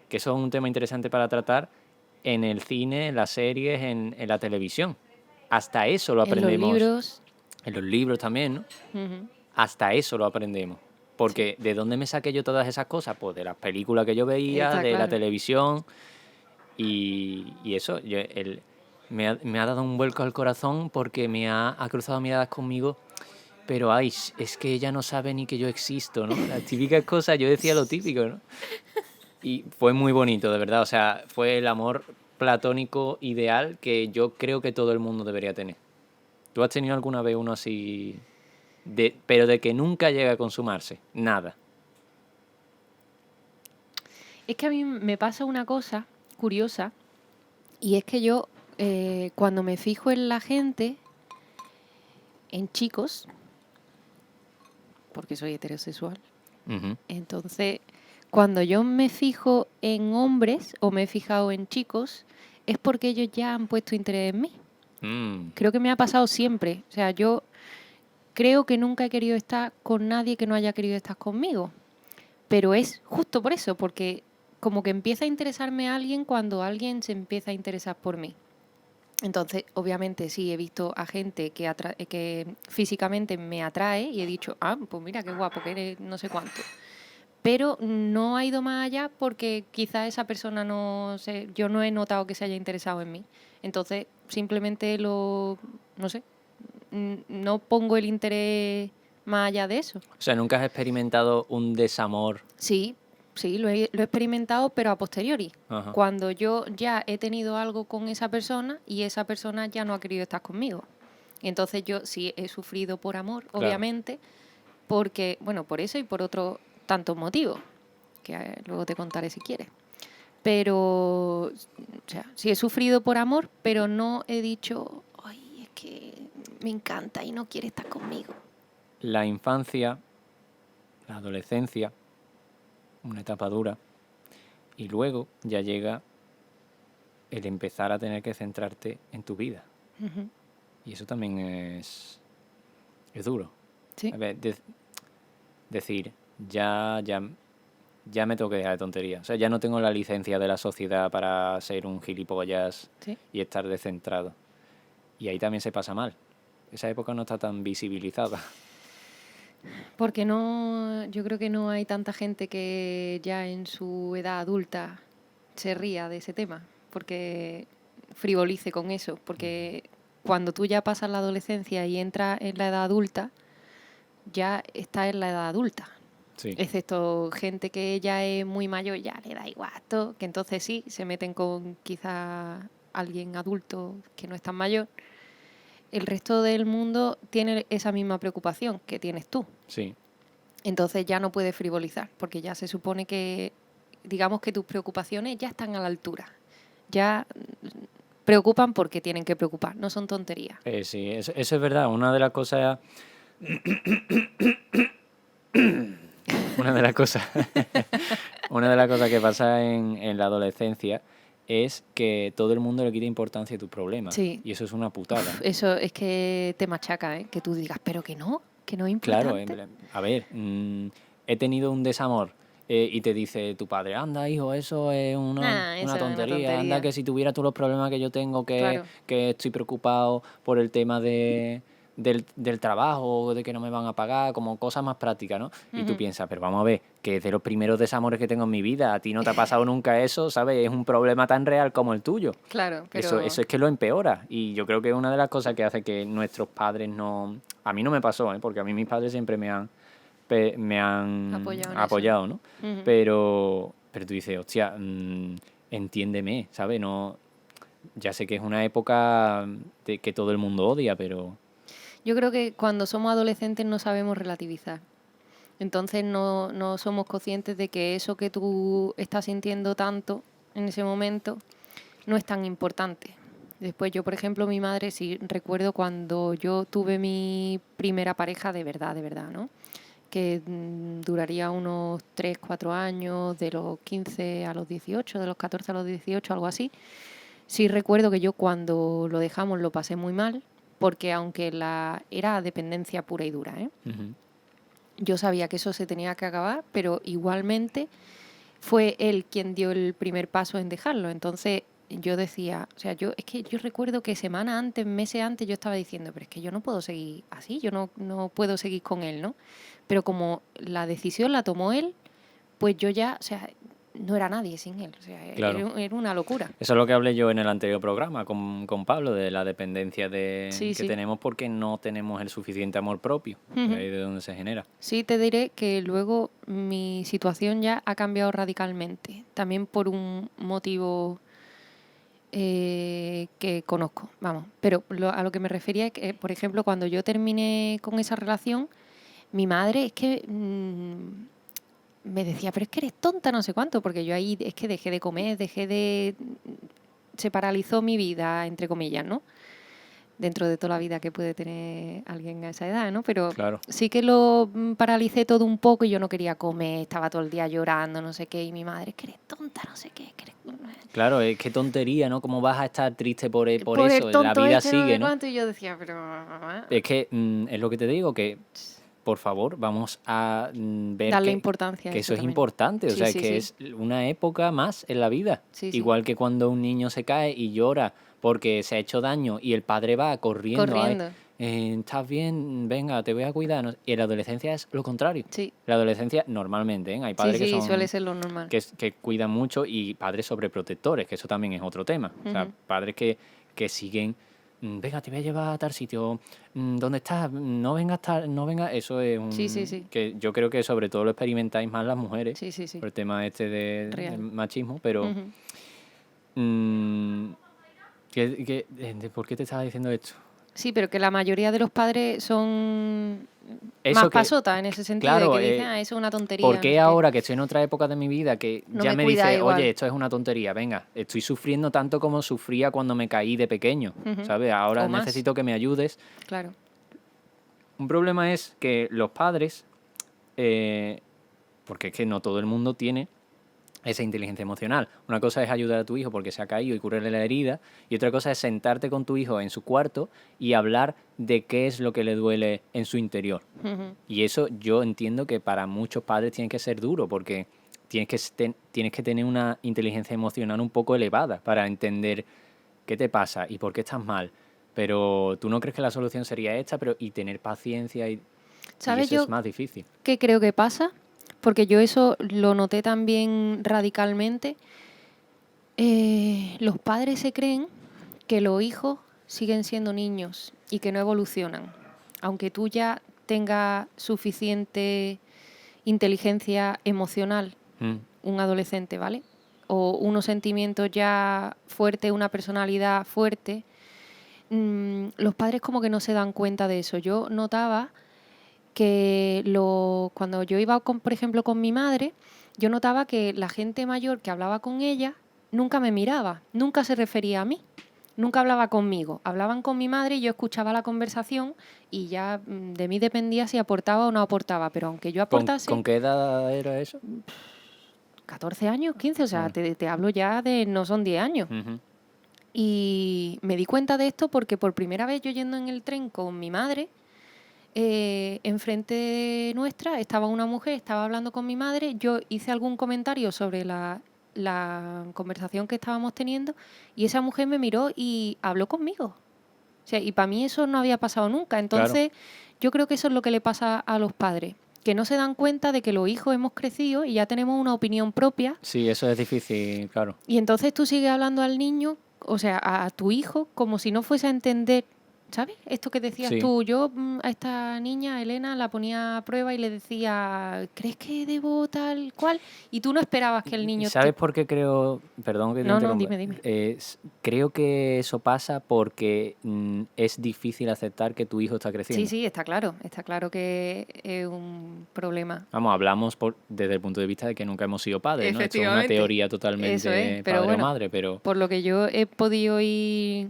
que eso es un tema interesante para tratar, en el cine, en las series, en la televisión. Hasta eso lo En los aprendemos. libros. En los libros también, ¿no? Ujú. Hasta eso lo aprendemos. Porque ¿de dónde me saqué yo todas esas cosas? Pues de las películas que yo veía, Está de la claro. televisión y eso. Me ha dado un vuelco al corazón porque ha cruzado miradas conmigo. Pero ay, es que ella no sabe ni que yo existo, ¿no? Las típicas cosas, yo decía lo típico, ¿no? Y fue muy bonito, de verdad. O sea, fue el amor platónico ideal que yo creo que todo el mundo debería tener. ¿Tú has tenido alguna vez uno así pero de que nunca llega a consumarse, nada. Es que a mí me pasa una cosa curiosa y es que yo cuando me fijo en la gente, en chicos, porque soy heterosexual, Ujú. entonces cuando yo me fijo en hombres o me he fijado en chicos, es porque ellos ya han puesto interés en mí. Mm, Creo que me ha pasado siempre. O sea, yo creo que nunca he querido estar con nadie que no haya querido estar conmigo. Pero es justo por eso, porque como que empieza a interesarme a alguien cuando alguien se empieza a interesar por mí. Entonces, obviamente, sí, he visto a gente que físicamente me atrae y he dicho, ah, pues mira, qué guapo, que eres no sé cuánto. Pero no ha ido más allá porque quizá esa persona no sé, yo no he notado que se haya interesado en mí. Entonces, simplemente no sé, no pongo el interés más allá de eso. o sea, ¿nunca has experimentado un desamor? Sí, sí, lo he experimentado, pero a posteriori. Ajá, Cuando yo ya he tenido algo con esa persona y esa persona ya no ha querido estar conmigo. Y entonces yo sí he sufrido por amor, claro. obviamente, porque, bueno, por eso y por otros tantos motivos, que luego te contaré si quieres. Pero, o sea, sí he sufrido por amor, pero no he dicho, ay, es que me encanta y no quiere estar conmigo. La infancia, la adolescencia, una etapa dura, y luego ya llega el empezar a tener que centrarte en tu vida. Ujú. Y eso también es duro. Sí. A ver, decir, ya me tengo que dejar de tonterías. O sea, ya no tengo la licencia de la sociedad para ser un gilipollas Sí. y estar descentrado. Y ahí también se pasa mal. Esa época no está tan visibilizada. Porque no, yo creo que no hay tanta gente que ya en su edad adulta se ría de ese tema, porque frivolice con eso, porque cuando tú ya pasas la adolescencia y entras en la edad adulta, ya estás en la edad adulta. Sí, Excepto gente que ya es muy mayor, ya le da igual todo, que entonces sí, se meten con quizá alguien adulto que no es tan mayor. El resto del mundo tiene esa misma preocupación que tienes tú. sí. Entonces ya no puedes frivolizar, porque ya se supone que, digamos que tus preocupaciones ya están a la altura. Ya preocupan porque tienen que preocupar, no son tonterías. Sí, eso es verdad. Una de las cosas, una de las cosas que pasa en la adolescencia es que todo el mundo le quita importancia a tus problemas. Sí, Y eso es una putada. eso es que te machaca, ¿eh? Que tú digas, pero que no es Claro, importante. a ver, he tenido un desamor y te dice tu padre, anda, hijo, eso es Ah, una eso es una tontería, anda, tontería. que si tuviera tú los problemas que yo tengo, Claro. que estoy preocupado por el tema del trabajo, de que no me van a pagar, como cosas más prácticas, ¿no? Y tú Ujú. piensas, pero vamos a ver, que es de los primeros desamores que tengo en mi vida, a ti no te ha pasado nunca eso, ¿sabes? Es un problema tan real como el tuyo. Claro, Eso pero es que lo empeora. Y yo creo que es una de las cosas que hace que nuestros padres no... A mí no me pasó, ¿eh? Porque a mí mis padres siempre me han apoyado en eso. apoyado, ¿no? Ujú. Pero tú dices, hostia, entiéndeme, ¿sabes? No, ya sé que es una época de que todo el mundo odia, pero... Yo creo que cuando somos adolescentes no sabemos relativizar. Entonces no somos conscientes de que eso que tú estás sintiendo tanto en ese momento no es tan importante. Después yo, por ejemplo, mi madre, sí recuerdo cuando yo tuve mi primera pareja de verdad, ¿no? Que duraría unos 3 4 años, de los 15 a los 18, de los 14 a los 18, algo así. Sí recuerdo que yo cuando lo dejamos lo pasé muy mal, porque aunque era dependencia pura y dura, ¿eh? Ujú. Yo sabía que eso se tenía que acabar, pero igualmente fue él quien dio el primer paso en dejarlo. Entonces yo decía, o sea, es que yo recuerdo que semana antes, meses antes, yo estaba diciendo, pero es que yo no puedo seguir así, yo no puedo seguir con él, ¿no? Pero como la decisión la tomó él, pues yo ya, o sea, no era nadie sin él, o sea, Claro. era una locura. Eso es lo que hablé yo en el anterior programa con Pablo, de la dependencia Sí, que sí. tenemos porque no tenemos el suficiente amor propio, de Ujú. ahí de donde se genera. Sí, te diré que luego mi situación ya ha cambiado radicalmente, también por un motivo que conozco, vamos. Pero a lo que me refería es que, por ejemplo, cuando yo terminé con esa relación, mi madre es que me decía, pero es que eres tonta, no sé cuánto, porque yo ahí es que dejé de comer, se paralizó mi vida, entre comillas, ¿no? Dentro de toda la vida que puede tener alguien a esa edad, ¿no? Pero Claro. sí que lo paralicé todo un poco y yo no quería comer, estaba todo el día llorando, no sé qué, y mi madre, es que eres tonta, no sé qué, es que eres... Claro, es que tontería, ¿no? ¿Cómo vas a estar triste por Por el eso? La tonto vida este, no sigue, sé ¿no? cuánto, y yo decía, pero mamá, Es que es lo que te digo, que por favor, vamos a ver darle importancia a que eso eso es también. importante, o Sí, sea, sí, que sí, es una época más en la vida. sí, sí, Igual que cuando un niño se cae y llora porque se ha hecho daño y el padre va corriendo, ay, corriendo, ¿estás bien? Venga, te voy a cuidar. Y en la adolescencia es lo contrario. sí, La adolescencia, normalmente, ¿eh? Hay sí, padres que sí, suele son ser lo normal. que cuidan mucho y padres sobreprotectores, que eso también es otro tema. O sea, Ujú. padres que siguen, venga, te voy a llevar a tal sitio, ¿dónde estás? No vengas tal, no vengas, eso es Sí, sí, un... sí, que yo creo que sobre todo lo experimentáis más las mujeres, sí, sí, sí, por el tema este del real. machismo, pero... Ujú. mm, ¿por qué te estaba diciendo esto? Sí, pero que la mayoría de los padres son más Eso que, pasotas en ese sentido, de claro, que dicen, ah, eso es una ¿por tontería, no qué sé qué. ahora que estoy en otra época de mi vida que No ya me me cuida dice, oye, igual. esto es una tontería, venga, estoy sufriendo tanto como sufría cuando me caí de pequeño, Ujú. ¿sabes? Ahora O más, necesito que me ayudes. claro. Un problema es que los padres, eh, porque es que no todo el mundo tiene esa inteligencia emocional. Una cosa es ayudar a tu hijo porque se ha caído y curarle la herida, y otra cosa es sentarte con tu hijo en su cuarto y hablar de qué es lo que le duele en su interior. Ujú. Y eso yo entiendo que para muchos padres tiene que ser duro porque tienes que tener una inteligencia emocional un poco elevada para entender qué te pasa y por qué estás mal. Pero tú no crees que la solución sería esta, pero y tener paciencia y ¿Sabes eso es yo más difícil. qué creo que pasa? Porque yo eso lo noté también radicalmente. Los padres se creen que los hijos siguen siendo niños y que no evolucionan. Aunque tú ya tengas suficiente inteligencia emocional, Mm, un adolescente, ¿vale? O unos sentimientos ya fuertes, una personalidad fuerte, los padres como que no se dan cuenta de eso. Yo notaba que cuando yo iba, por ejemplo, con mi madre, yo notaba que la gente mayor que hablaba con ella nunca me miraba, nunca se refería a mí, nunca hablaba conmigo. Hablaban con mi madre y yo escuchaba la conversación y ya de mí dependía si aportaba o no aportaba. Pero aunque yo ¿Con aportase, qué edad era eso? 14 años, 15, o sea, Bueno, te hablo ya de no son 10 años. ujú, Y me di cuenta de esto porque por primera vez yo yendo en el tren con mi madre, enfrente nuestra estaba una mujer, estaba hablando con mi madre, yo hice algún comentario sobre la conversación que estábamos teniendo y esa mujer me miró y habló conmigo. O sea, y para mí eso no había pasado nunca. claro. Entonces, yo creo que eso es lo que le pasa a los padres, que no se dan cuenta de que los hijos hemos crecido y ya tenemos una opinión propia Sí, eso es difícil, claro. y entonces tú sigues hablando al niño, o sea, a tu hijo, como si no fuese a entender, ¿sabes? Esto que decías Sí. tú, yo a esta niña, a Elena, la ponía a prueba y le decía, ¿crees que debo tal cual? Y tú no esperabas que el ¿Y niño te... sabes por qué creo, perdón que te No, no, interrumpa, dime, dime. creo que eso pasa porque es difícil aceptar que tu hijo está Sí, creciendo? sí, está claro que es un problema. Vamos, hablamos desde el punto de vista de que nunca hemos sido padres, ¿no? Esto es una Efectivamente, teoría eso es, totalmente pero padre o bueno, madre, pero por lo que yo he podido ir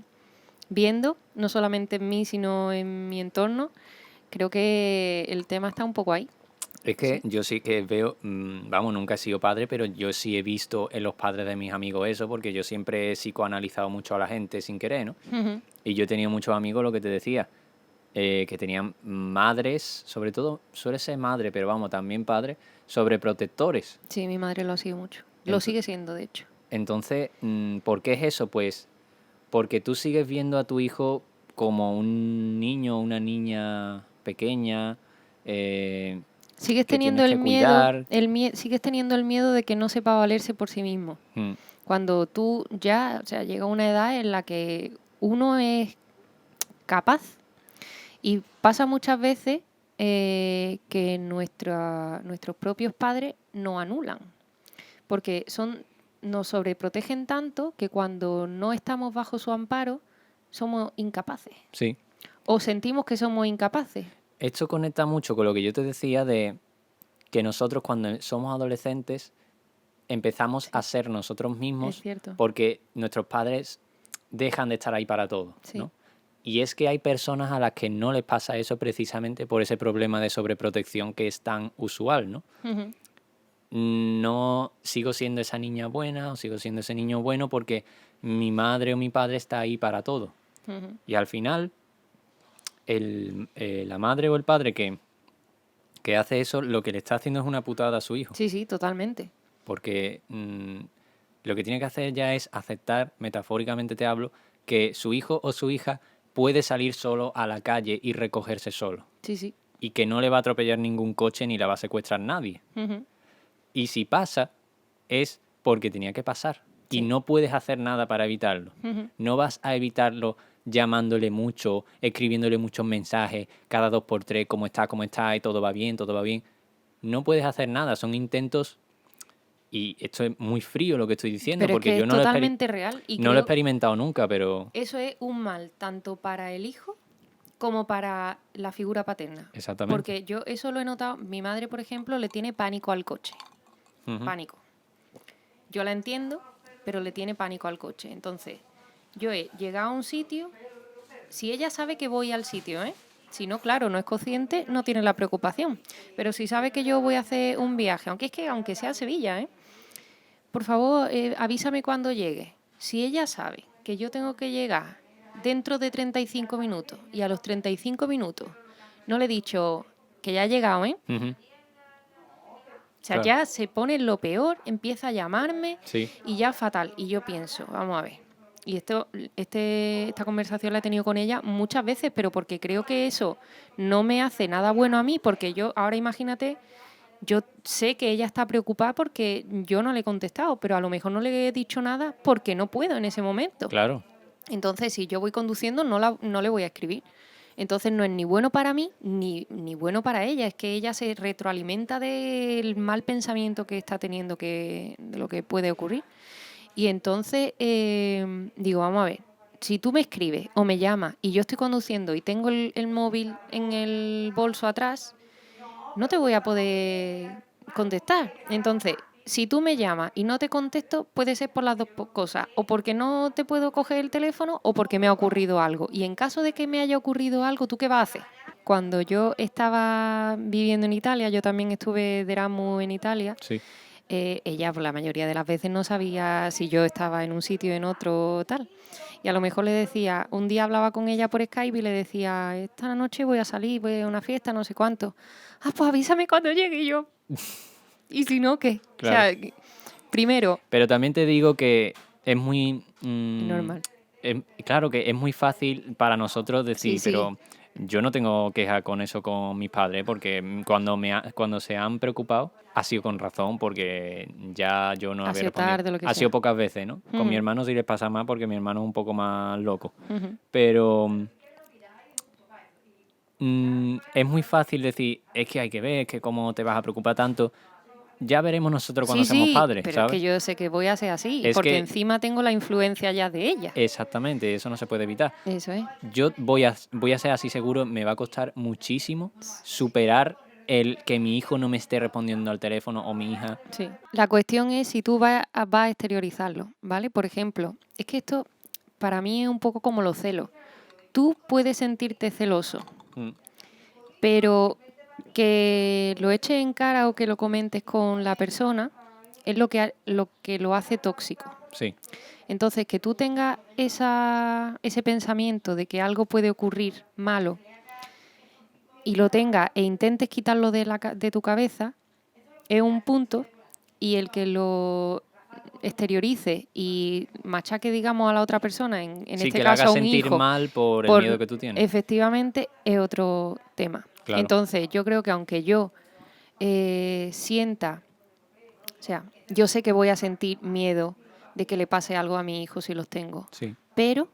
viendo, no solamente en mí, sino en mi entorno, creo que el tema está un poco ahí. es que Sí. yo sí que veo, vamos, nunca he sido padre, pero yo sí he visto en los padres de mis amigos eso, porque yo siempre he psicoanalizado mucho a la gente sin querer, ¿no? Ujú. Y yo he tenido muchos amigos, lo que te decía, que tenían madres, sobre todo suele ser madre, pero vamos, también padres, sobreprotectores. Sí, mi madre lo ha sido mucho. Lo Ento- sigue siendo, de hecho. Entonces, ¿por qué es eso? Pues porque tú sigues viendo a tu hijo como un niño o una niña pequeña, eh, Sigues que teniendo tienes el que miedo, cuidar. sigues teniendo el miedo de que no sepa valerse por sí mismo. Mm, Cuando tú ya, o sea, llega una edad en la que uno es capaz y pasa muchas veces que nuestros propios padres nos anulan, porque son nos sobreprotegen tanto que cuando no estamos bajo su amparo somos incapaces. Sí. O sentimos que somos incapaces. Esto conecta mucho con lo que yo te decía de que nosotros cuando somos adolescentes empezamos a ser nosotros Es mismos cierto. porque nuestros padres dejan de estar ahí para todo, Sí. ¿no? Y es que hay personas a las que no les pasa eso precisamente por ese problema de sobreprotección que es tan usual, ¿no? Ujú. No sigo siendo esa niña buena o sigo siendo ese niño bueno porque mi madre o mi padre está ahí para todo. Ujú. Y al final, la madre o el padre que hace eso, lo que le está haciendo es una putada a su hijo. Sí, sí, totalmente. Porque lo que tiene que hacer ya es aceptar, metafóricamente te hablo, que su hijo o su hija puede salir solo a la calle y recogerse solo. Sí, sí. Y que no le va a atropellar ningún coche ni la va a secuestrar nadie. Ujú. Y si pasa, es porque tenía que pasar. Y Sí. no puedes hacer nada para evitarlo. Ujú. No vas a evitarlo llamándole mucho, escribiéndole muchos mensajes, cada 2x3, cómo está, y todo va bien, todo va bien. No puedes hacer nada, son intentos, y esto es muy frío lo que estoy diciendo, Pero es porque que yo es no lo he totalmente real y no lo he creo experimentado nunca, pero eso es un mal tanto para el hijo como para la figura paterna. exactamente. Porque yo eso lo he notado. Mi madre, por ejemplo, le tiene pánico al coche. Ujú. Pánico. Yo la entiendo, pero le tiene pánico al coche. Entonces, yo he llegado a un sitio, si ella sabe que voy al sitio, ¿eh? Si no, claro, no es consciente, no tiene la preocupación. Pero si sabe que yo voy a hacer un viaje, aunque sea a Sevilla, ¿eh? Por favor, avísame cuando llegue. Si ella sabe que yo tengo que llegar dentro de 35 minutos y a los 35 minutos no le he dicho que ya ha llegado, ¿eh? Ujú. O sea, Claro. ya se pone en lo peor, empieza a llamarme Sí, y ya fatal. Y yo pienso, vamos a ver. Y esta conversación la he tenido con ella muchas veces, pero porque creo que eso no me hace nada bueno a mí, porque yo, ahora imagínate, yo sé que ella está preocupada porque yo no le he contestado, pero a lo mejor no le he dicho nada porque no puedo en ese momento. claro. Entonces, si yo voy conduciendo, no le voy a escribir. Entonces, no es ni bueno para mí ni bueno para ella. Es que ella se retroalimenta del mal pensamiento que está teniendo, de lo que puede ocurrir. Y entonces, digo, vamos a ver, si tú me escribes o me llamas y yo estoy conduciendo y tengo el móvil en el bolso atrás, no te voy a poder contestar. Entonces, si tú me llamas y no te contesto, puede ser por las dos cosas, o porque no te puedo coger el teléfono o porque me ha ocurrido algo. Y en caso de que me haya ocurrido algo, ¿tú qué vas a hacer? Cuando yo estaba viviendo en Italia, yo también estuve de Erasmus en Italia, Sí. ella por la mayoría de las veces no sabía si yo estaba en un sitio, en otro, tal. Y a lo mejor le decía, un día hablaba con ella por Skype y le decía, esta noche voy a salir, voy a una fiesta, no sé cuánto. Ah, pues avísame cuando llegue yo. Y si no, ¿qué? Claro. O sea, primero, Pero también te digo que es muy... normal. claro que es muy fácil para nosotros decir, Sí, sí. pero yo no tengo queja con eso con mis padres, porque cuando se han preocupado ha sido con razón, porque ya yo no Ha había sido respondido. tarde, lo que Ha sido sea. pocas veces, ¿no? Con mi Ujú. hermano sí les pasa más porque mi hermano es un poco más loco. Ujú. Pero es muy fácil decir, es que hay que ver, es que cómo te vas a preocupar tanto. Ya veremos nosotros cuando Sí, seamos sí, padres, pero es que ¿sabes? yo sé que voy a ser así, Es porque que encima tengo la influencia ya de ella. exactamente, eso no se puede evitar. Eso es. Yo voy a ser así seguro, me va a costar muchísimo superar el que mi hijo no me esté respondiendo al teléfono o mi hija. Sí. La cuestión es si tú vas a exteriorizarlo, ¿vale? Por ejemplo, es que esto para mí es un poco como los celos. Tú puedes sentirte celoso, Mm, pero que lo eches en cara o que lo comentes con la persona es lo que lo hace tóxico. sí, Entonces, que tú tengas ese pensamiento de que algo puede ocurrir malo y lo tengas e intentes quitarlo de tu cabeza es un punto, y el que lo exteriorice y machaque, digamos, a la otra persona, en sí, este que le haga caso a un sentir hijo, mal por el miedo por que tú tienes. efectivamente es otro tema. Claro, Entonces, yo creo que aunque yo sienta, o sea, yo sé que voy a sentir miedo de que le pase algo a mi hijo si los tengo, sí, pero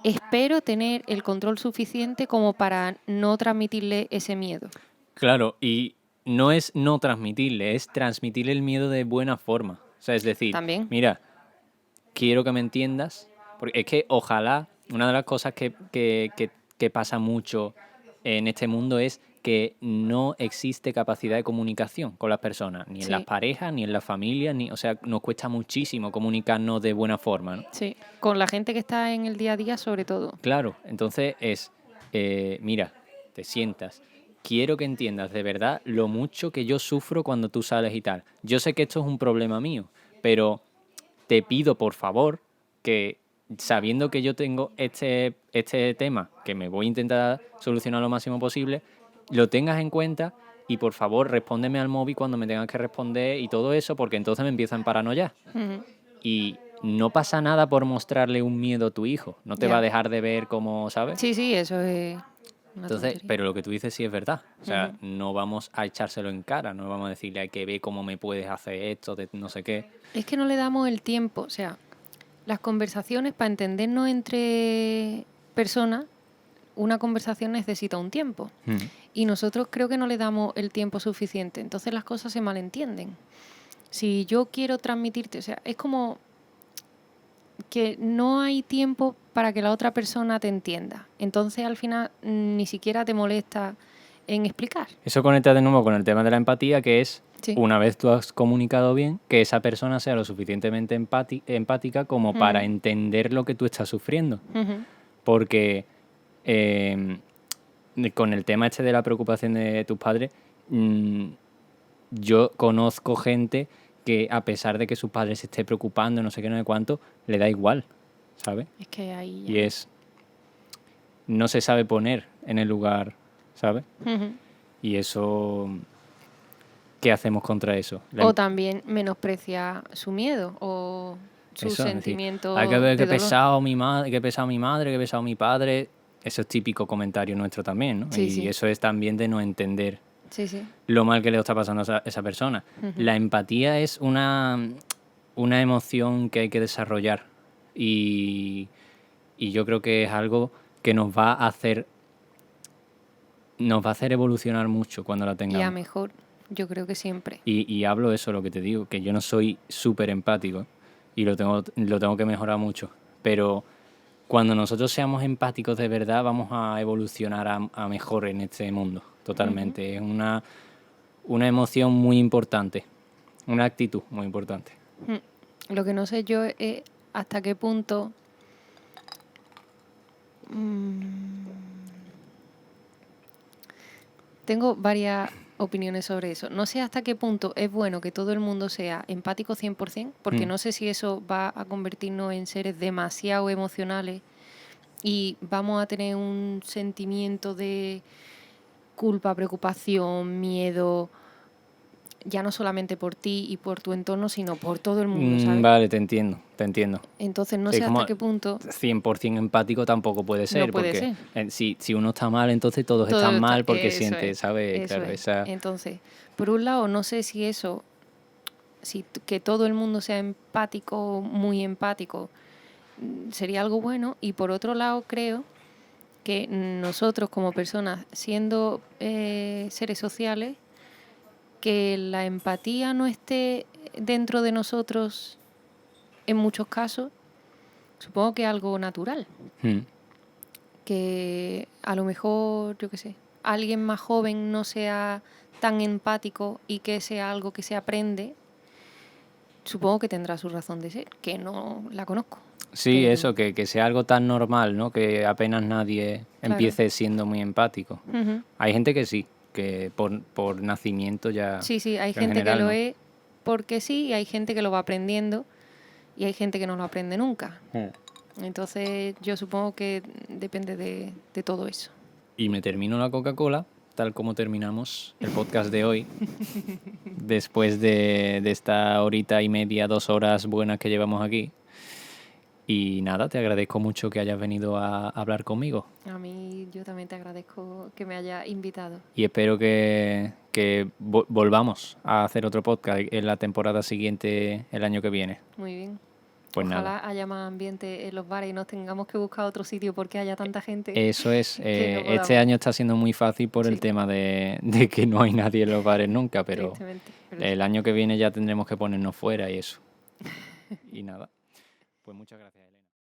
espero tener el control suficiente como para no transmitirle ese miedo. claro, y no es no transmitirle, es transmitirle el miedo de buena forma, O sea, es decir, También. mira, quiero que me entiendas, porque es que ojalá, una de las cosas que pasa mucho en este mundo es que no existe capacidad de comunicación con las personas, ni en las Sí, parejas, ni en las familias, o sea, nos cuesta muchísimo comunicarnos de buena forma, ¿no? sí. Con la gente que está en el día a día, sobre todo. Claro, entonces mira, te sientas, quiero que entiendas de verdad lo mucho que yo sufro cuando tú sales y tal. Yo sé que esto es un problema mío, pero te pido por favor que, sabiendo que yo tengo este tema, que me voy a intentar solucionar lo máximo posible, lo tengas en cuenta y por favor respóndeme al móvil cuando me tengas que responder y todo eso, porque entonces me empiezan a paranoiar. Ujú. Y no pasa nada por mostrarle un miedo a tu hijo. No te va a Ya. dejar de ver como, ¿sabes? Sí, sí, eso es una Entonces, tontería. pero lo que tú dices sí es verdad. O sea, Ujú. no vamos a echárselo en cara, no vamos a decirle hay que ver cómo me puedes hacer esto, de no sé qué. Es que no le damos el tiempo, o sea, las conversaciones para entendernos entre personas, una conversación necesita un tiempo. Mm. Y nosotros creo que no le damos el tiempo suficiente, entonces las cosas se malentienden. Si yo quiero transmitirte, o sea, es como que no hay tiempo para que la otra persona te entienda. Entonces al final ni siquiera te molesta en explicar. Eso conecta de nuevo con el tema de la empatía, que es, Sí. una vez tú has comunicado bien, que esa persona sea lo suficientemente empática como para Ujú. entender lo que tú estás sufriendo. Ujú. Porque eh, con el tema este de la preocupación de tus padres, yo conozco gente que a pesar de que sus padres se esté preocupando, no sé qué, no sé cuánto, le da igual, ¿sabes? Es que ahí Y ya. no se sabe poner en el lugar, ¿sabes? Ujú. Y eso, ¿qué hacemos contra eso? O también menosprecia su miedo o su Eso, es decir, hay que sentimiento ver de qué dolor. pesado mi madre, qué pesado mi madre, qué pesado mi padre. Eso es típico comentario nuestro también, ¿no? Sí, Y sí, eso es también de no entender sí, sí. lo mal que le está pasando a esa persona. Ujú. La empatía es una emoción que hay que desarrollar y yo creo que es algo que nos va a hacer evolucionar mucho cuando la Y a tengamos. mejor, yo creo que siempre. Y hablo eso, lo que te digo, que yo no soy súper empático y lo tengo que mejorar mucho. Pero cuando nosotros seamos empáticos de verdad, vamos a evolucionar a mejor en este mundo, Ujú. totalmente. Es una emoción muy importante, una actitud muy importante. Lo que no sé yo es hasta qué punto mm, tengo varias opiniones sobre eso. No sé hasta qué punto es bueno que todo el mundo sea empático 100%, porque Mm. no sé si eso va a convertirnos en seres demasiado emocionales y vamos a tener un sentimiento de culpa, preocupación, miedo, ya no solamente por ti y por tu entorno, sino por todo el mundo, ¿sabes? Vale, te entiendo, te entiendo. Entonces no Sí, sé hasta como qué punto 100% empático tampoco puede no ser, puede porque ser. si uno está mal, entonces todos Todo están está, mal porque siente, ¿sabes? eso Claro, es. esa... Entonces, por un lado, no sé si eso, que todo el mundo sea empático, muy empático, sería algo bueno. Y por otro lado, creo que nosotros como personas, siendo seres sociales, que la empatía no esté dentro de nosotros en muchos casos, supongo que es algo natural. Mm. Que a lo mejor, yo qué sé, alguien más joven no sea tan empático y que sea algo que se aprende, supongo que tendrá su razón de ser, que no la conozco. Sí, Pero, eso, que sea algo tan normal, ¿no? Que apenas nadie claro. empiece siendo muy empático. Ujú. Hay gente que sí, que por nacimiento ya, Sí, sí, hay pero en gente que general lo no. es porque sí y hay gente que lo va aprendiendo y hay gente que no lo aprende nunca. Entonces yo supongo que depende de todo eso. Y me termino la Coca-Cola, tal como terminamos el podcast de hoy, después de esta horita y media, 2 horas buenas que llevamos aquí. Y nada, te agradezco mucho que hayas venido a hablar conmigo. A mí yo también te agradezco que me haya invitado. Y espero que volvamos a hacer otro podcast en la temporada siguiente, el año que viene. Muy bien. Pues Ojalá nada. haya más ambiente en los bares y no tengamos que buscar otro sitio porque haya tanta gente Eso es, que no este podamos. año está siendo muy fácil por el Sí, tema de que no hay nadie en los bares nunca, pero tristemente. Pero sí. el año que viene ya tendremos que ponernos fuera y eso. Y nada, pues muchas gracias, Elena.